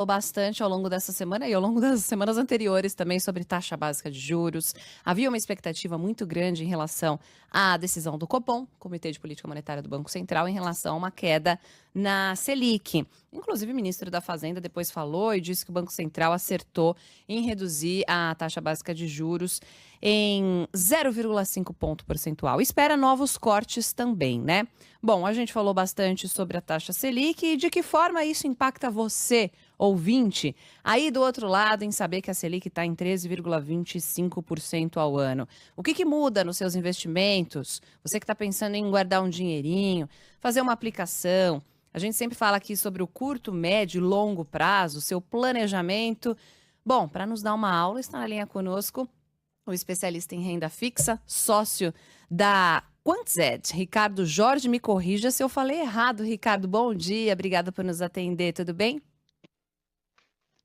bastante ao longo dessa semana e ao longo das semanas anteriores também sobre taxa básica de juros. Havia uma expectativa muito grande em relação à decisão do Copom, Comitê de Política Monetária do Banco Central, em relação a uma queda na Selic. Inclusive, o ministro da Fazenda depois falou e disse que o Banco Central acertou em reduzir a taxa básica de juros em 0,5 ponto percentual. Espera novos cortes também, né? Bom, a gente falou bastante sobre a taxa Selic e de que forma isso impacta você, ouvinte, aí do outro lado, em saber que a Selic está em 13,25% ao ano. O que muda nos seus investimentos? Você que está pensando em guardar um dinheirinho, fazer uma aplicação. A gente sempre fala aqui sobre o curto, médio e longo prazo, seu planejamento. Bom, para nos dar uma aula, está na linha conosco o especialista em renda fixa, sócio da Quantzed, Ricardo Jorge. Me corrija se eu falei errado, Ricardo. Bom dia, obrigada por nos atender, tudo bem?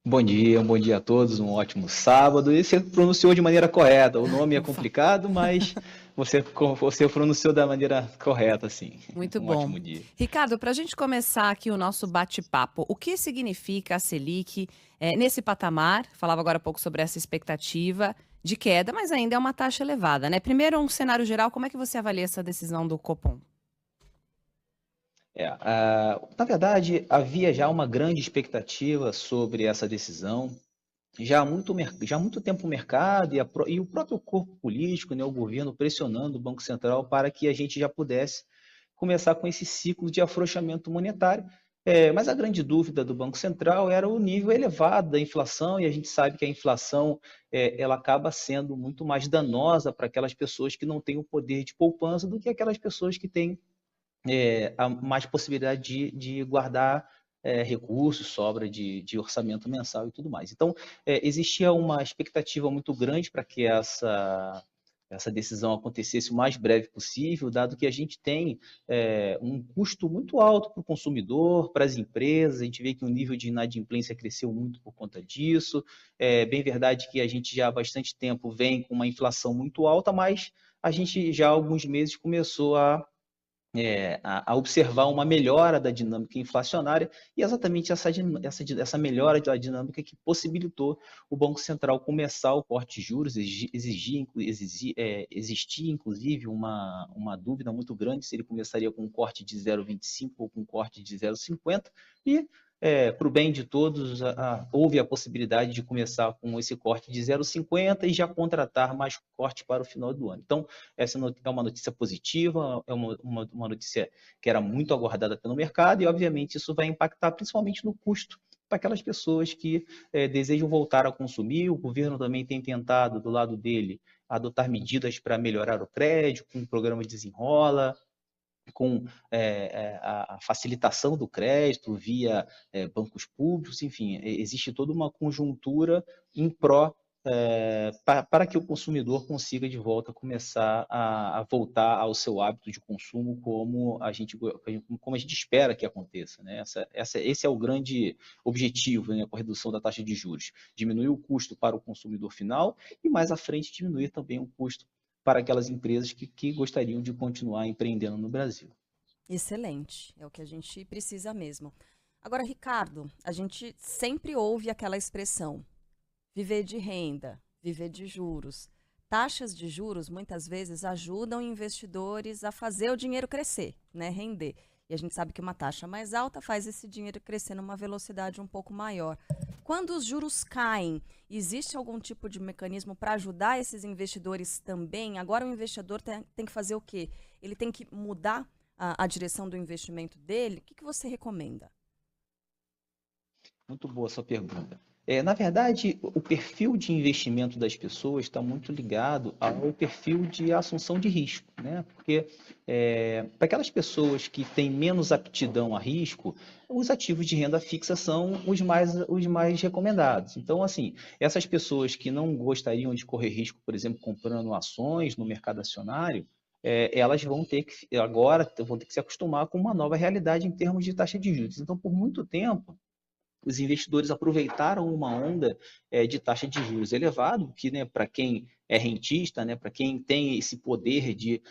Um bom dia a todos, um ótimo sábado. E você pronunciou de maneira correta. O nome é Ufa, complicado, mas você pronunciou da maneira correta, sim. muito Um bom. ótimo dia. Ricardo, para a gente começar aqui o nosso bate-papo, o que significa a Selic nesse patamar? Falava agora há pouco sobre essa expectativa de queda, mas ainda é uma taxa elevada, né? Primeiro, um cenário geral, como é que você avalia essa decisão do Copom? Na verdade, havia já uma grande expectativa sobre essa decisão. Já há muito tempo o mercado e o próprio corpo político, né, o governo pressionando o Banco Central para que a gente já pudesse começar com esse ciclo de afrouxamento monetário. Mas a grande dúvida do Banco Central era o nível elevado da inflação, e a gente sabe que a inflação ela acaba sendo muito mais danosa para aquelas pessoas que não têm o poder de poupança do que aquelas pessoas que têm a mais possibilidade de guardar recursos, sobra de orçamento mensal e tudo mais. Então, existia uma expectativa muito grande para que essa decisão acontecesse o mais breve possível, dado que a gente tem um custo muito alto para o consumidor, para as empresas. A gente vê que o nível de inadimplência cresceu muito por conta disso. É bem verdade que a gente já há bastante tempo vem com uma inflação muito alta, mas a gente já há alguns meses começou a observar uma melhora da dinâmica inflacionária, e exatamente essa melhora da dinâmica que possibilitou o Banco Central começar o corte de juros. Existia inclusive uma dúvida muito grande se ele começaria com um corte de 0,25 ou com um corte de 0,50, e para o bem de todos, houve a possibilidade de começar com esse corte de 0,50 e já contratar mais corte para o final do ano. Então, essa é uma notícia positiva, é uma notícia que era muito aguardada pelo mercado, e obviamente isso vai impactar principalmente no custo para aquelas pessoas que desejam voltar a consumir. O governo também tem tentado, do lado dele, adotar medidas para melhorar o crédito, com o programa Desenrola, com a facilitação do crédito via bancos públicos. Enfim, existe toda uma conjuntura em pró para que o consumidor consiga de volta começar a voltar ao seu hábito de consumo como a gente espera que aconteça, né? Esse é o grande objetivo, né, com a redução da taxa de juros: diminuir o custo para o consumidor final e, mais à frente, diminuir também o custo para aquelas empresas que gostariam de continuar empreendendo no Brasil. Excelente, é o que a gente precisa mesmo. Agora, Ricardo, a gente sempre ouve aquela expressão: viver de renda, viver de juros. Taxas de juros muitas vezes ajudam investidores a fazer o dinheiro crescer, né, render. E a gente sabe que uma taxa mais alta faz esse dinheiro crescer numa velocidade um pouco maior. Quando os juros caem, existe algum tipo de mecanismo para ajudar esses investidores também? Agora o investidor tem que fazer o quê? Ele tem que mudar a direção do investimento dele? O que você recomenda? Muito boa a sua pergunta. Na verdade, o perfil de investimento das pessoas está muito ligado ao perfil de assunção de risco, né? Porque para aquelas pessoas que têm menos aptidão a risco, os ativos de renda fixa são os mais recomendados. Então, assim, essas pessoas que não gostariam de correr risco, por exemplo, comprando ações no mercado acionário, elas vão ter que se acostumar com uma nova realidade em termos de taxa de juros. Então, por muito tempo, os investidores aproveitaram uma onda de taxa de juros elevado, que, né, para quem é rentista, né, para quem tem esse poder de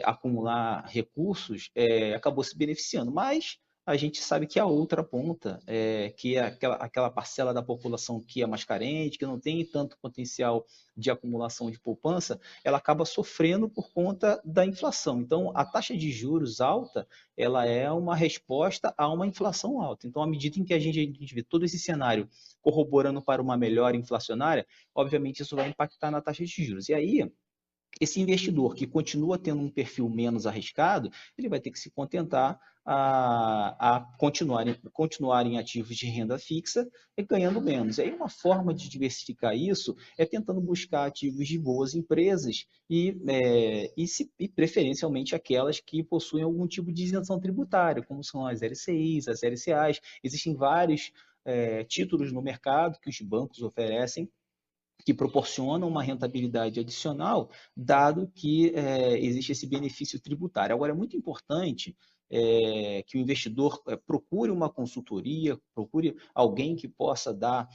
acumular recursos, acabou se beneficiando. Mas a gente sabe que a outra ponta, que é aquela parcela da população que é mais carente, que não tem tanto potencial de acumulação de poupança, ela acaba sofrendo por conta da inflação. Então, a taxa de juros alta, ela é uma resposta a uma inflação alta. Então, à medida em que a gente vê todo esse cenário corroborando para uma melhora inflacionária, obviamente isso vai impactar na taxa de juros. E aí, esse investidor que continua tendo um perfil menos arriscado, ele vai ter que se contentar a continuar em ativos de renda fixa e ganhando menos. E aí uma forma de diversificar isso é tentando buscar ativos de boas empresas e preferencialmente aquelas que possuem algum tipo de isenção tributária, como são as LCIs, as LCAs. Existem vários títulos no mercado que os bancos oferecem que proporcionam uma rentabilidade adicional, dado que existe esse benefício tributário. Agora, é muito importante que o investidor procure uma consultoria, procure alguém que possa dar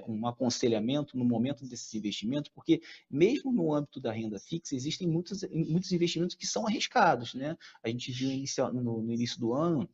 um aconselhamento no momento desses investimentos, porque mesmo no âmbito da renda fixa, existem muitos investimentos que são arriscados, né? A gente viu no início do ano,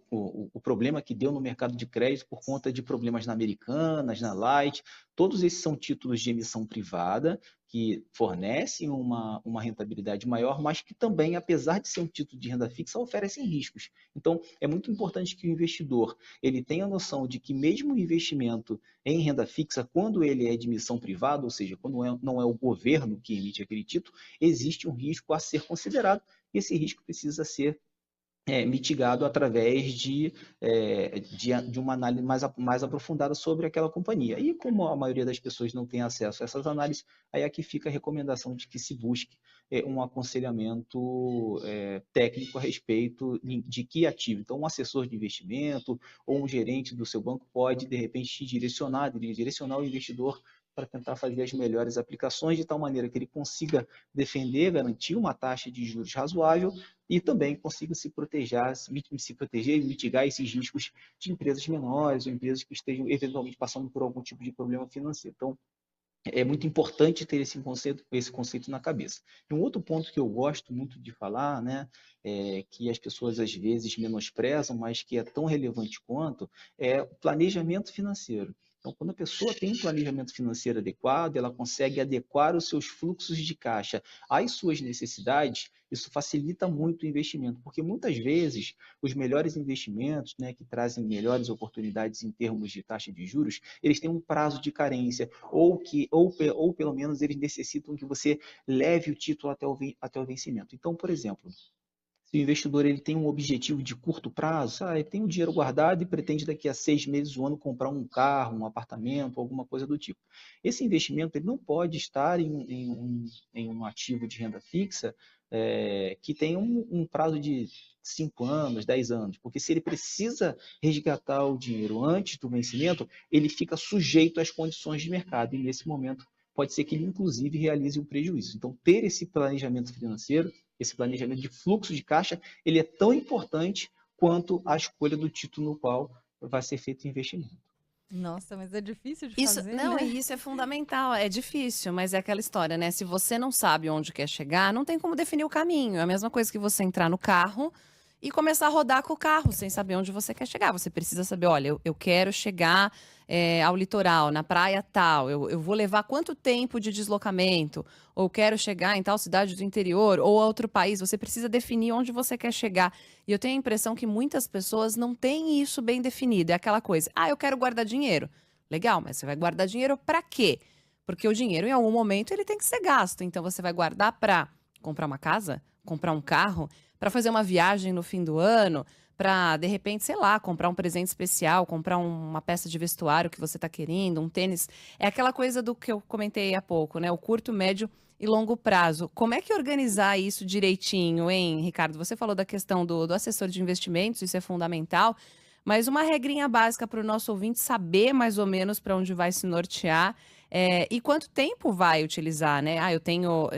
o problema que deu no mercado de crédito por conta de problemas na Americanas, na Light, todos esses são títulos de emissão privada que fornecem uma rentabilidade maior, mas que também, apesar de ser um título de renda fixa, oferecem riscos. Então, é muito importante que o investidor ele tenha a noção de que mesmo o investimento em renda fixa, quando ele é de emissão privada, ou seja, quando não é o governo que emite aquele título, existe um risco a ser considerado e esse risco precisa ser mitigado através de uma análise mais aprofundada sobre aquela companhia. E como a maioria das pessoas não tem acesso a essas análises, aí aqui fica a recomendação de que se busque um aconselhamento técnico a respeito de que ativo. Então, um assessor de investimento ou um gerente do seu banco pode, de repente, te direcionar o investidor para tentar fazer as melhores aplicações, de tal maneira que ele consiga defender, garantir uma taxa de juros razoável e também consiga se proteger e mitigar esses riscos de empresas menores ou empresas que estejam eventualmente passando por algum tipo de problema financeiro. Então, é muito importante ter esse conceito na cabeça. E um outro ponto que eu gosto muito de falar, né, que as pessoas às vezes menosprezam, mas que é tão relevante quanto, é o planejamento financeiro. Então, quando a pessoa tem um planejamento financeiro adequado, ela consegue adequar os seus fluxos de caixa às suas necessidades, isso facilita muito o investimento, porque muitas vezes os melhores investimentos, né, que trazem melhores oportunidades em termos de taxa de juros, eles têm um prazo de carência, ou pelo menos eles necessitam que você leve o título até o vencimento. Então, por exemplo, se o investidor ele tem um objetivo de curto prazo, ele tem um dinheiro guardado e pretende daqui a 6 meses, um ano, comprar um carro, um apartamento, alguma coisa do tipo. Esse investimento ele não pode estar em um ativo de renda fixa que tem um prazo de 5 anos, 10 anos, porque se ele precisa resgatar o dinheiro antes do vencimento, ele fica sujeito às condições de mercado e nesse momento pode ser que ele inclusive realize um prejuízo. Então, ter esse planejamento financeiro, esse planejamento de fluxo de caixa, ele é tão importante quanto a escolha do título no qual vai ser feito o investimento. Nossa, mas é difícil de fazer, Não, né? isso é fundamental, é difícil, mas é aquela história, né? Se você não sabe onde quer chegar, não tem como definir o caminho. É a mesma coisa que você entrar no carro e começar a rodar com o carro sem saber onde você quer chegar. Você precisa saber, olha, eu quero chegar ao litoral, na praia tal, eu vou levar quanto tempo de deslocamento, ou quero chegar em tal cidade do interior, ou outro país. Você precisa definir onde você quer chegar. E eu tenho a impressão que muitas pessoas não têm isso bem definido. É aquela coisa, eu quero guardar dinheiro. Legal, mas você vai guardar dinheiro para quê? Porque o dinheiro, em algum momento, ele tem que ser gasto. Então, você vai guardar para comprar uma casa, comprar um carro, para fazer uma viagem no fim do ano, para, de repente, sei lá, comprar um presente especial, comprar uma peça de vestuário que você está querendo, um tênis. É aquela coisa do que eu comentei há pouco, né? O curto, médio e longo prazo. Como é que organizar isso direitinho, hein, Ricardo? Você falou da questão do assessor de investimentos, isso é fundamental, mas uma regrinha básica para o nosso ouvinte saber mais ou menos para onde vai se nortear e quanto tempo vai utilizar, né? Eu tenho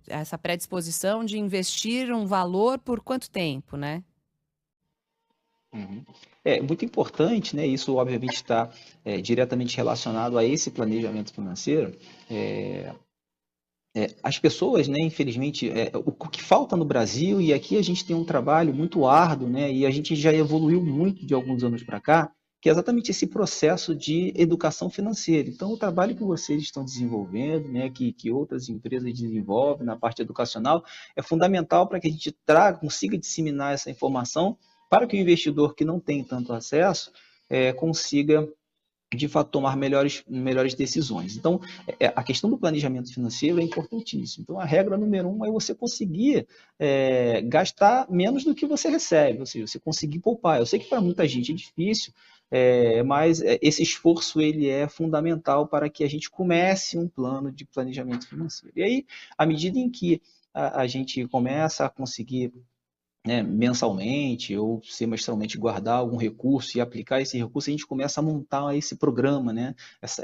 essa predisposição de investir um valor por quanto tempo, né? Uhum. É muito importante, né? Isso obviamente está diretamente relacionado a esse planejamento financeiro. As pessoas, né, infelizmente, o que falta no Brasil, e aqui a gente tem um trabalho muito árduo, né, e a gente já evoluiu muito de alguns anos para cá, que é exatamente esse processo de educação financeira. Então, o trabalho que vocês estão desenvolvendo, né, que outras empresas desenvolvem na parte educacional, é fundamental para que a gente consiga disseminar essa informação para que o investidor que não tem tanto acesso consiga de fato tomar melhores decisões. Então, a questão do planejamento financeiro é importantíssimo. Então, a regra número 1 é você conseguir gastar menos do que você recebe, ou seja, você conseguir poupar. Eu sei que para muita gente é difícil, mas esse esforço ele é fundamental para que a gente comece um plano de planejamento financeiro. E aí, à medida em que a gente começa a conseguir, né, mensalmente ou semestralmente guardar algum recurso e aplicar esse recurso, a gente começa a montar esse programa, né,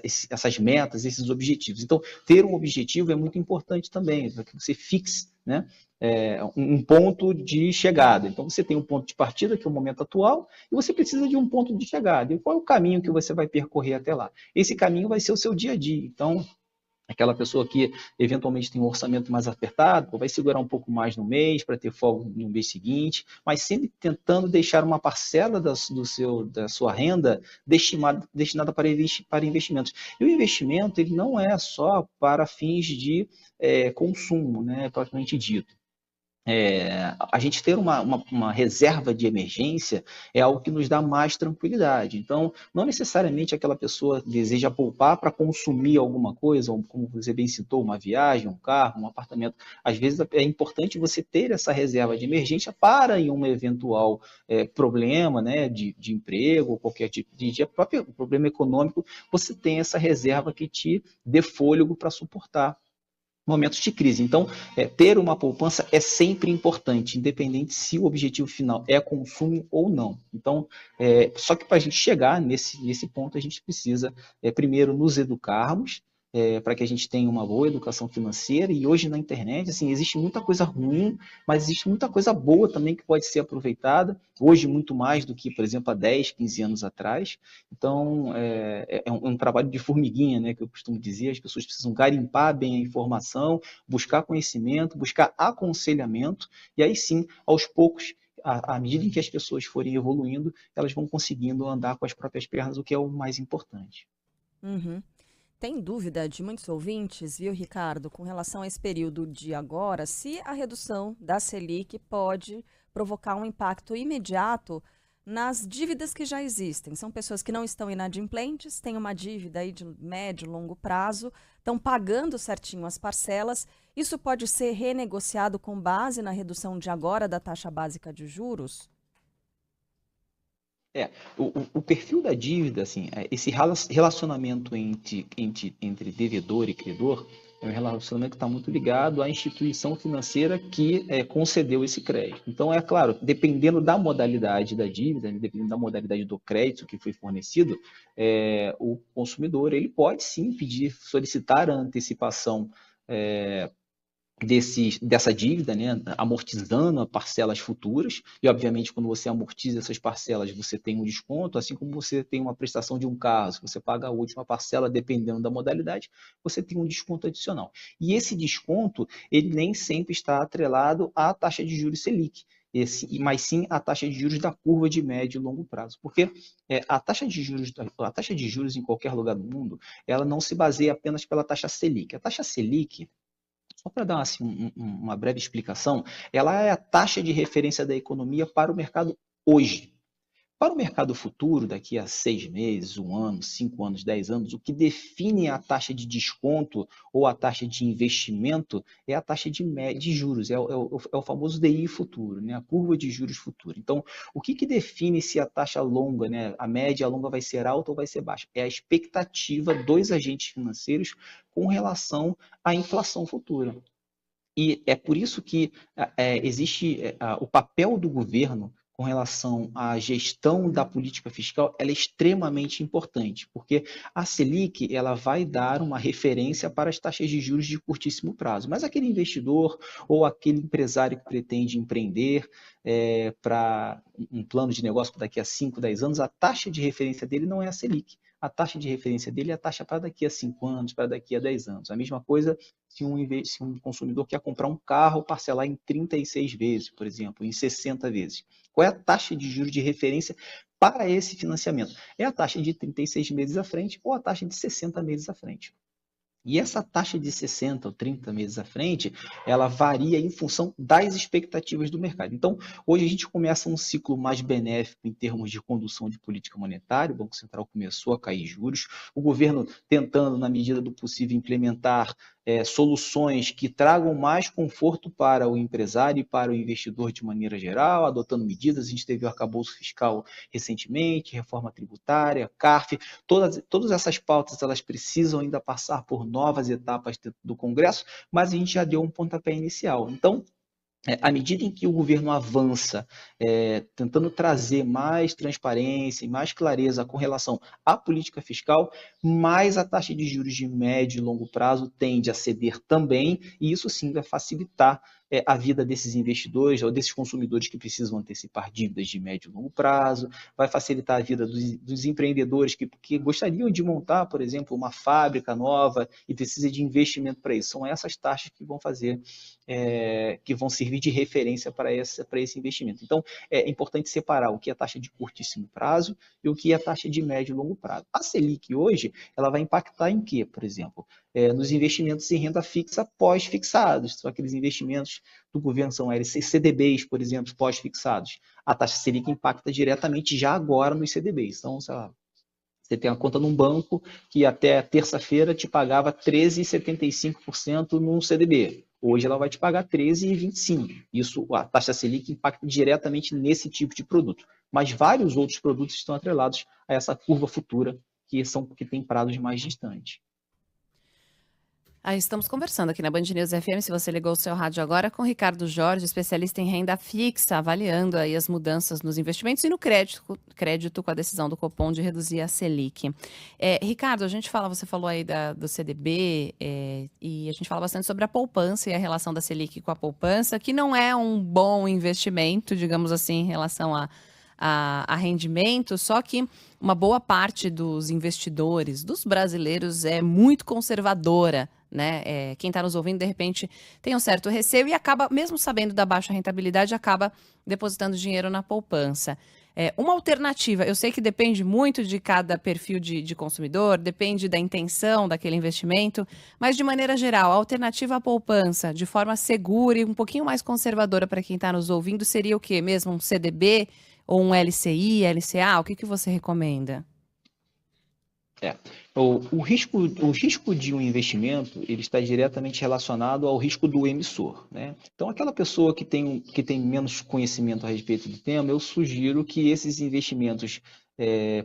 essas metas, esses objetivos. Então, ter um objetivo é muito importante também, para que você fixe, né, um ponto de chegada. Então, você tem um ponto de partida, que é o momento atual, e você precisa de um ponto de chegada. E qual é o caminho que você vai percorrer até lá? Esse caminho vai ser o seu dia a dia. Então, aquela pessoa que eventualmente tem um orçamento mais apertado, vai segurar um pouco mais no mês para ter folga no mês seguinte, mas sempre tentando deixar uma parcela da sua renda destinada para investimentos. E o investimento ele não é só para fins de consumo, né, propriamente dito. A gente ter uma reserva de emergência é algo que nos dá mais tranquilidade. Então, não necessariamente aquela pessoa deseja poupar para consumir alguma coisa, ou como você bem citou, uma viagem, um carro, um apartamento. Às vezes é importante você ter essa reserva de emergência para em um eventual problema, né, de emprego, ou qualquer tipo de próprio problema econômico, você tem essa reserva que te dê fôlego para suportar momentos de crise. Então, ter uma poupança é sempre importante, independente se o objetivo final é consumo ou não. Então, só que para a gente chegar nesse ponto, a gente precisa, primeiro, nos educarmos, para que a gente tenha uma boa educação financeira. E hoje na internet, assim, existe muita coisa ruim, mas existe muita coisa boa também que pode ser aproveitada. Hoje, muito mais do que, por exemplo, há 10, 15 anos atrás. Então, um trabalho de formiguinha, né, que eu costumo dizer. As pessoas precisam garimpar bem a informação, buscar conhecimento, buscar aconselhamento, e aí sim, aos poucos, à medida em que as pessoas forem evoluindo, elas vão conseguindo andar com as próprias pernas, o que é o mais importante. Uhum. Tem dúvida de muitos ouvintes, viu, Ricardo, com relação a esse período de agora, se a redução da Selic pode provocar um impacto imediato nas dívidas que já existem. São pessoas que não estão inadimplentes, têm uma dívida aí de médio e longo prazo, estão pagando certinho as parcelas. Isso pode ser renegociado com base na redução de agora da taxa básica de juros? O perfil da dívida, assim, esse relacionamento entre devedor e credor é um relacionamento que está muito ligado à instituição financeira que concedeu esse crédito. Então, é claro, dependendo da modalidade da dívida, né, dependendo da modalidade do crédito que foi fornecido, o consumidor ele pode sim solicitar a antecipação dessa dívida, né, amortizando parcelas futuras, e obviamente quando você amortiza essas parcelas, você tem um desconto, assim como você tem uma prestação de um carro, se você paga a última parcela, dependendo da modalidade, você tem um desconto adicional. E esse desconto, ele nem sempre está atrelado à taxa de juros Selic, mas sim à taxa de juros da curva de médio e longo prazo, porque a taxa de juros em qualquer lugar do mundo, ela não se baseia apenas pela taxa Selic. A taxa Selic, só para dar assim, uma breve explicação, ela é a taxa de referência da economia para o mercado hoje. Para o mercado futuro, daqui a 6 meses, 1 ano, 5 anos, 10 anos, o que define a taxa de desconto ou a taxa de investimento é a taxa de juros, é o famoso DI futuro, né? A curva de juros futura. Então, o que define se a taxa longa, né, a média e a longa vai ser alta ou vai ser baixa? É a expectativa dos agentes financeiros com relação à inflação futura. E é por isso que existe o papel do governo com relação à gestão da política fiscal, ela é extremamente importante, porque a Selic ela vai dar uma referência para as taxas de juros de curtíssimo prazo. Mas aquele investidor ou aquele empresário que pretende empreender para um plano de negócio para daqui a 5, 10 anos, a taxa de referência dele não é a Selic. a taxa de referência dele é a taxa para daqui a 5 anos, para daqui a 10 anos. A mesma coisa se um consumidor quer comprar um carro, parcelar em 36 vezes, por exemplo, em 60 vezes. Qual é a taxa de juros de referência para esse financiamento? É a taxa de 36 meses à frente ou a taxa de 60 meses à frente. E essa taxa de 60 ou 30 meses à frente, ela varia em função das expectativas do mercado. Então, hoje a gente começa um ciclo mais benéfico em termos de condução de política monetária, o Banco Central começou a cair juros, o governo tentando, na medida do possível, implementar soluções que tragam mais conforto para o empresário e para o investidor de maneira geral, adotando medidas. A gente teve o arcabouço fiscal recentemente, reforma tributária, CARF, todas essas pautas elas precisam ainda passar por novas etapas do Congresso, mas a gente já deu um pontapé inicial. Então, à medida em que o governo avança, tentando trazer mais transparência e mais clareza com relação à política fiscal, mais a taxa de juros de médio e longo prazo tende a ceder também, e isso sim vai facilitar a vida desses investidores ou desses consumidores que precisam antecipar dívidas de médio e longo prazo, vai facilitar a vida dos empreendedores que gostariam de montar, por exemplo, uma fábrica nova e precisa de investimento para isso. São essas taxas que vão fazer, que vão servir de referência para esse investimento. Então, é importante separar o que é taxa de curtíssimo prazo e o que é taxa de médio e longo prazo. A Selic hoje, ela vai impactar em quê, por exemplo? Nos investimentos em renda fixa pós-fixados, são aqueles investimentos do governo, são CDBs, por exemplo, pós-fixados. A taxa Selic impacta diretamente já agora nos CDBs. Então, sei lá, você tem uma conta num banco que até terça-feira te pagava 13,75% num CDB. Hoje ela vai te pagar 13,25%. Isso, a taxa Selic impacta diretamente nesse tipo de produto. Mas vários outros produtos estão atrelados a essa curva futura, que tem prazos mais distantes. Estamos conversando aqui na Band News FM, se você ligou o seu rádio agora, com Ricardo Jorge, especialista em renda fixa, avaliando aí as mudanças nos investimentos e no crédito com a decisão do Copom de reduzir a Selic. Ricardo, você falou aí do CDB, e a gente fala bastante sobre a poupança e a relação da Selic com a poupança, que não é um bom investimento, digamos assim, em relação a rendimento, só que uma boa parte dos investidores, dos brasileiros, é muito conservadora, né? Quem está nos ouvindo, de repente, tem um certo receio e acaba, mesmo sabendo da baixa rentabilidade, acaba depositando dinheiro na poupança. Uma alternativa, eu sei que depende muito de cada perfil de consumidor, depende da intenção daquele investimento, mas de maneira geral, a alternativa à poupança, de forma segura e um pouquinho mais conservadora para quem está nos ouvindo, seria o quê? Mesmo um CDB ou um LCI, LCA? O que você recomenda? O risco de um investimento ele está diretamente relacionado ao risco do emissor, né? Então, aquela pessoa que tem menos conhecimento a respeito do tema, eu sugiro que esses investimentos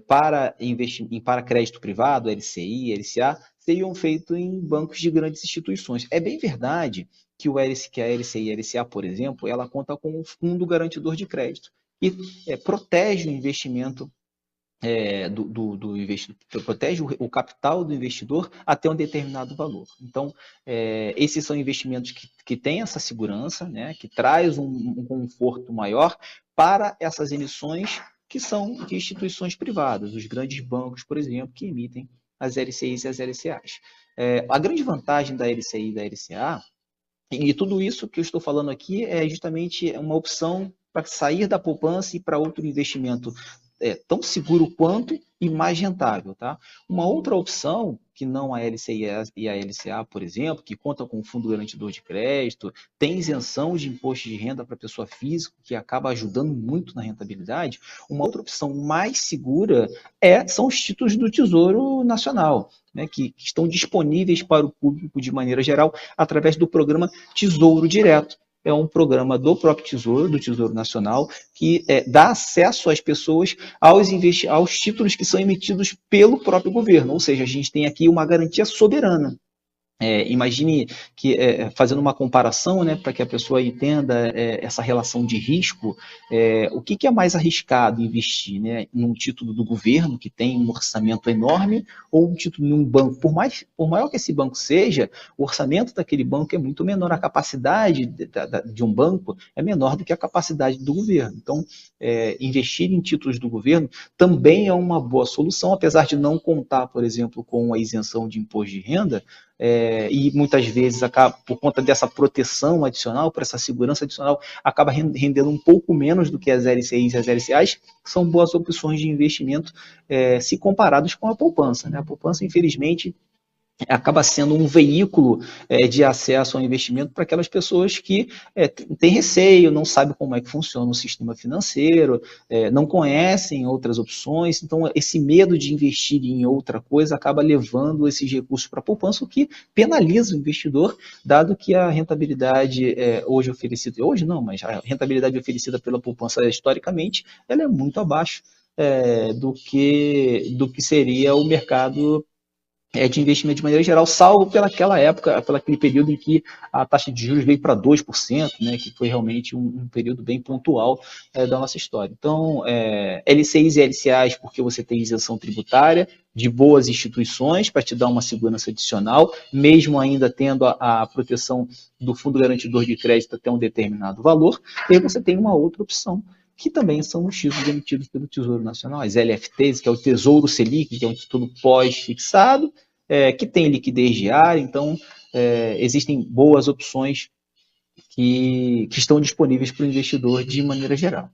para crédito privado, LCI, LCA, sejam feitos em bancos de grandes instituições. É bem verdade que a LCI e a LCA, por exemplo, ela conta com um fundo garantidor de crédito e protege o investimento do investidor, protege o capital do investidor até um determinado valor. Então, esses são investimentos que têm essa segurança, né, que traz um conforto maior para essas emissões que são de instituições privadas, os grandes bancos, por exemplo, que emitem as LCIs e as LCAs. A grande vantagem da LCI e da LCA, e tudo isso que eu estou falando aqui é justamente uma opção para sair da poupança e para outro investimento tão seguro quanto e mais rentável, tá? Uma outra opção, que não a LCI e a LCA, por exemplo, que conta com um fundo garantidor de crédito, tem isenção de imposto de renda para pessoa física, que acaba ajudando muito na rentabilidade. Uma outra opção mais segura são os títulos do Tesouro Nacional, né, que estão disponíveis para o público de maneira geral através do programa Tesouro Direto. É um programa do próprio Tesouro, do Tesouro Nacional, que dá acesso às pessoas aos títulos que são emitidos pelo próprio governo. Ou seja, a gente tem aqui uma garantia soberana. Imagine que, fazendo uma comparação, né, para que a pessoa entenda essa relação de risco, o que é mais arriscado investir, né, num título do governo, que tem um orçamento enorme, ou um título em um banco? Por maior que esse banco seja, o orçamento daquele banco é muito menor, a capacidade de um banco é menor do que a capacidade do governo. Então, investir em títulos do governo também é uma boa solução, apesar de não contar, por exemplo, com a isenção de imposto de renda, e muitas vezes, por conta dessa proteção adicional, por essa segurança adicional, acaba rendendo um pouco menos do que as LCIs e as LCAs, que são boas opções de investimento se comparados com a poupança, né? A poupança, infelizmente, acaba sendo um veículo de acesso ao investimento para aquelas pessoas que têm receio, não sabem como é que funciona o sistema financeiro, não conhecem outras opções, então esse medo de investir em outra coisa acaba levando esses recursos para a poupança, o que penaliza o investidor, dado que a rentabilidade hoje oferecida, hoje não, mas a rentabilidade oferecida pela poupança historicamente, ela é muito abaixo do que seria o mercado de investimento de maneira geral, salvo pelaquela época, pelaquele período em que a taxa de juros veio para 2%, né, que foi realmente um período bem pontual da nossa história. Então, LCIs e LCAs, porque você tem isenção tributária, de boas instituições, para te dar uma segurança adicional, mesmo ainda tendo a proteção do Fundo Garantidor de Crédito até um determinado valor, e aí você tem uma outra opção, que também são os títulos emitidos pelo Tesouro Nacional, as LFTs, que é o Tesouro Selic, que é um título pós-fixado, que tem liquidez diária, então existem boas opções que estão disponíveis para o investidor de maneira geral.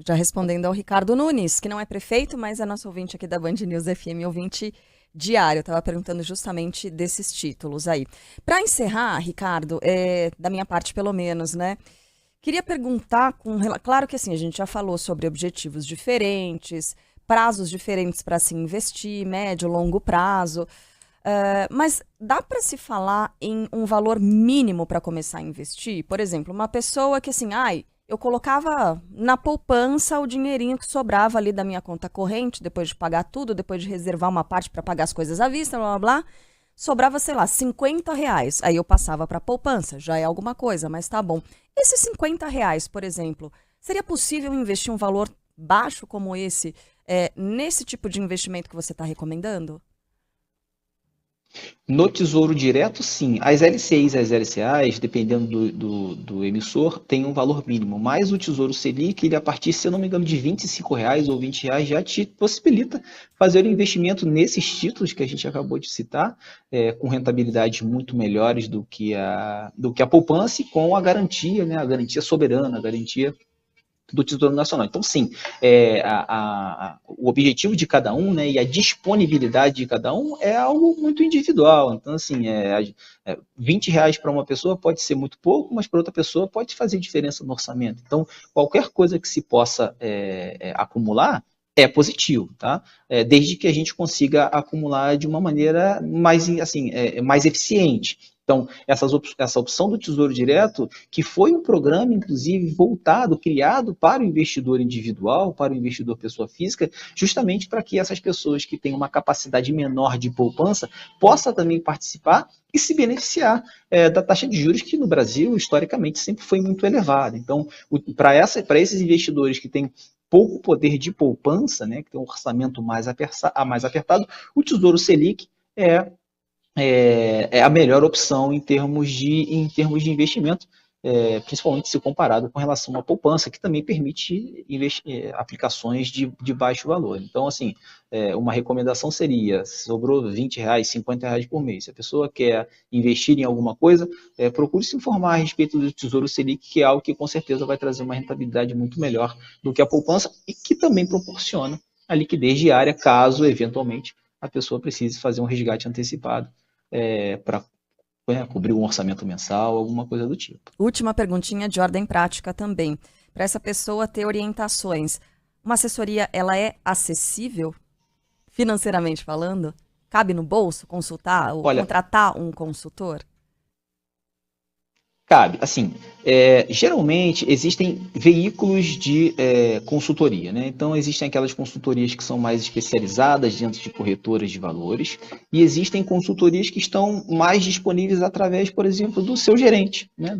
Já respondendo ao Ricardo Nunes, que não é prefeito, mas é nosso ouvinte aqui da Band News FM, ouvinte diário, estava perguntando justamente desses títulos aí. Para encerrar, Ricardo, da minha parte pelo menos, né? Queria perguntar, claro que assim, a gente já falou sobre objetivos diferentes, prazos diferentes para se investir, médio, longo prazo, mas dá para se falar em um valor mínimo para começar a investir? Por exemplo, uma pessoa que assim, eu colocava na poupança o dinheirinho que sobrava ali da minha conta corrente, depois de pagar tudo, depois de reservar uma parte para pagar as coisas à vista, blá, blá, blá, sobrava, sei lá, R$50. Aí eu passava para a poupança, já é alguma coisa, mas tá bom. Esses R$50, por exemplo, seria possível investir um valor baixo como esse nesse tipo de investimento que você está recomendando? No Tesouro Direto, sim. As LCIs e as LCAs, dependendo do emissor, tem um valor mínimo. Mas o Tesouro Selic, ele a partir, se eu não me engano, de R$25 ou R$20, já te possibilita fazer o investimento nesses títulos que a gente acabou de citar, com rentabilidades muito melhores do que a poupança e com a garantia, né, a garantia soberana, a garantia do Tesouro Nacional. Então, sim, o objetivo de cada um, né, e a disponibilidade de cada um é algo muito individual. Então, assim, R$20 para uma pessoa pode ser muito pouco, mas para outra pessoa pode fazer diferença no orçamento. Então, qualquer coisa que se possa acumular é positivo, tá? Desde que a gente consiga acumular de uma maneira mais, assim, mais eficiente. Então, essa opção do Tesouro Direto, que foi um programa, inclusive, voltado, criado para o investidor individual, para o investidor pessoa física, justamente para que essas pessoas que têm uma capacidade menor de poupança possam também participar e se beneficiar da taxa de juros, que no Brasil, historicamente, sempre foi muito elevada. Então, para esses investidores que têm pouco poder de poupança, né, que tem um orçamento mais apertado, o Tesouro Selic é a melhor opção em termos de investimento, principalmente se comparado com relação à poupança, que também permite aplicações de baixo valor. Então, assim, uma recomendação seria, sobrou R$20, R$50 por mês. Se a pessoa quer investir em alguma coisa, procure se informar a respeito do Tesouro Selic, que é algo que com certeza vai trazer uma rentabilidade muito melhor do que a poupança e que também proporciona a liquidez diária, caso, eventualmente, a pessoa precise fazer um resgate antecipado para cobrir um orçamento mensal, alguma coisa do tipo. Última perguntinha de ordem prática também. Para essa pessoa ter orientações, uma assessoria, ela é acessível, financeiramente falando? Cabe no bolso consultar ou contratar um consultor? Cabe, assim, geralmente existem veículos de consultoria, né? Então existem aquelas consultorias que são mais especializadas dentro de corretoras de valores e existem consultorias que estão mais disponíveis através, por exemplo, do seu gerente, né?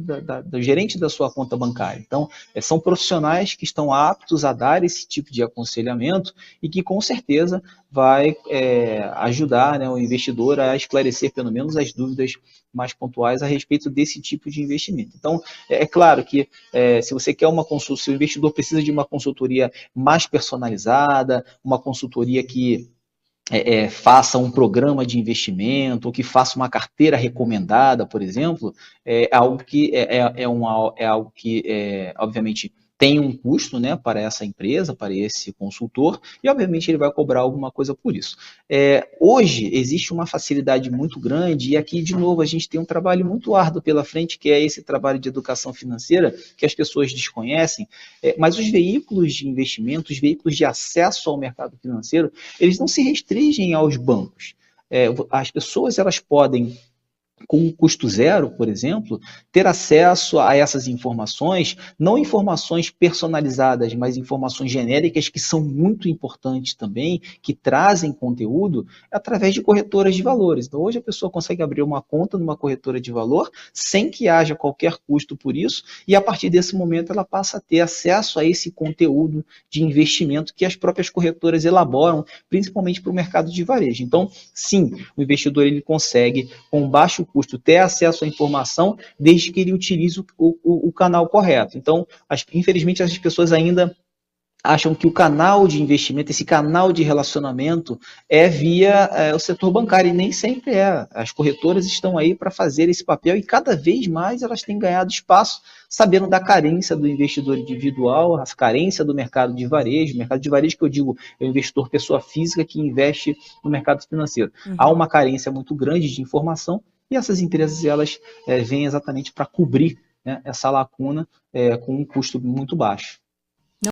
Do gerente da sua conta bancária. Então, são profissionais que estão aptos a dar esse tipo de aconselhamento e que com certeza vai ajudar, né, o investidor a esclarecer pelo menos as dúvidas mais pontuais a respeito desse tipo de investimento. Então, é claro que se você quer uma consulta, se o investidor precisa de uma consultoria mais personalizada, uma consultoria que faça um programa de investimento, ou que faça uma carteira recomendada, por exemplo, algo que algo que, obviamente, tem um custo, né, para essa empresa, para esse consultor, e obviamente ele vai cobrar alguma coisa por isso. Hoje existe uma facilidade muito grande, e aqui, de novo, a gente tem um trabalho muito árduo pela frente, que é esse trabalho de educação financeira, que as pessoas desconhecem, mas os veículos de investimento, os veículos de acesso ao mercado financeiro, eles não se restringem aos bancos. As pessoas, elas podem, com um custo zero, por exemplo, ter acesso a essas informações, não informações personalizadas, mas informações genéricas que são muito importantes também, que trazem conteúdo através de corretoras de valores. Então, hoje a pessoa consegue abrir uma conta numa corretora de valor sem que haja qualquer custo por isso, e a partir desse momento ela passa a ter acesso a esse conteúdo de investimento que as próprias corretoras elaboram, principalmente para o mercado de varejo. Então, sim, o investidor ele consegue, com baixo custo, ter acesso à informação desde que ele utilize o canal correto. Então, infelizmente, as pessoas ainda acham que o canal de investimento, esse canal de relacionamento é via o setor bancário, e nem sempre é. As corretoras estão aí para fazer esse papel e cada vez mais elas têm ganhado espaço, sabendo da carência do investidor individual, a carência do mercado de varejo. O mercado de varejo, que eu digo, é o investidor pessoa física que investe no mercado financeiro. Há uma carência muito grande de informação e essas empresas elas vêm exatamente para cobrir, né, essa lacuna com um custo muito baixo.